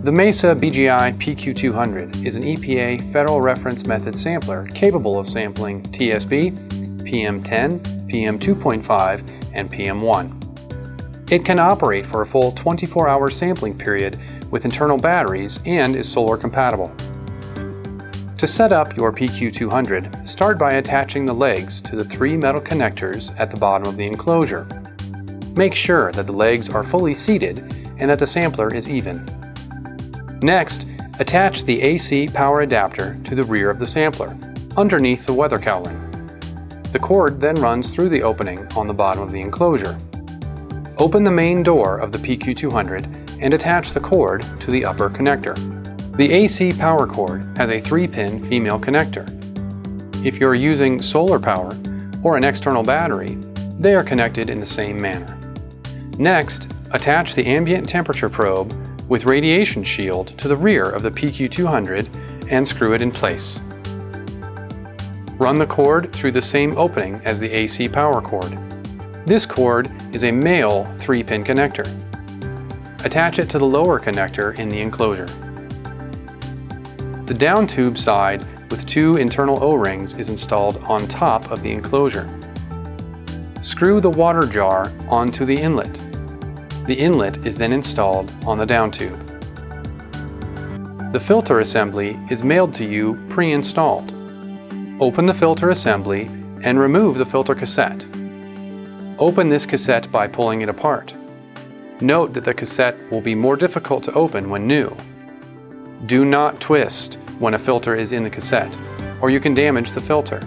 The Mesa BGI PQ200 is an EPA Federal Reference Method sampler capable of sampling TSB, PM10, PM2.5, and PM1. It can operate for a full 24-hour sampling period with internal batteries and is solar compatible. To set up your PQ200, start by attaching the legs to the 3 metal connectors at the bottom of the enclosure. Make sure that the legs are fully seated and that the sampler is even. Next, attach the AC power adapter to the rear of the sampler, underneath the weather cowling. The cord then runs through the opening on the bottom of the enclosure. Open the main door of the PQ200 and attach the cord to the upper connector. The AC power cord has a 3-pin female connector. If you're using solar power or an external battery, they are connected in the same manner. Next, attach the ambient temperature probe with radiation shield to the rear of the PQ200 and screw it in place. Run the cord through the same opening as the AC power cord. This cord is a male 3-pin connector. Attach it to the lower connector in the enclosure. The down tube side with 2 internal O-rings is installed on top of the enclosure. Screw the water jar onto the inlet. The inlet is then installed on the down tube. The filter assembly is mailed to you pre-installed. Open the filter assembly and remove the filter cassette. Open this cassette by pulling it apart. Note that the cassette will be more difficult to open when new. Do not twist when a filter is in the cassette, or you can damage the filter.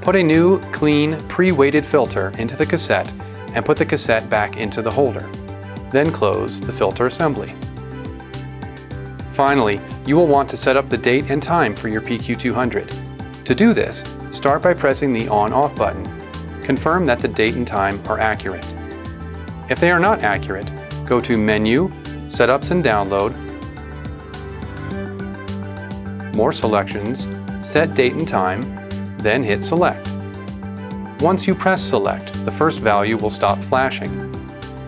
Put a new, clean, pre-weighted filter into the cassette and put the cassette back into the holder. Then close the filter assembly. Finally, you will want to set up the date and time for your PQ200. To do this, start by pressing the on-off button. Confirm that the date and time are accurate. If they are not accurate, go to Menu, Setups and Download, More Selections, Set Date and Time, then hit Select. Once you press Select, the first value will stop flashing.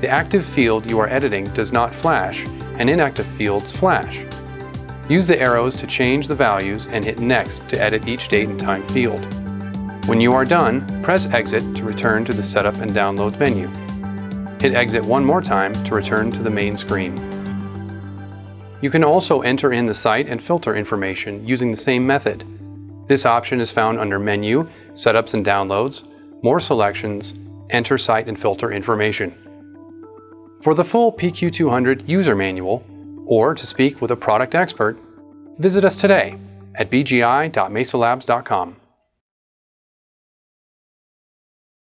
The active field you are editing does not flash, and inactive fields flash. Use the arrows to change the values and hit Next to edit each date and time field. When you are done, press Exit to return to the Setup and Download menu. Hit Exit one more time to return to the main screen. You can also enter in the site and filter information using the same method. This option is found under Menu, Setups and Downloads, More Selections, Enter Site and Filter Information. For the full PQ200 user manual, or to speak with a product expert, visit us today at bgi.mesalabs.com.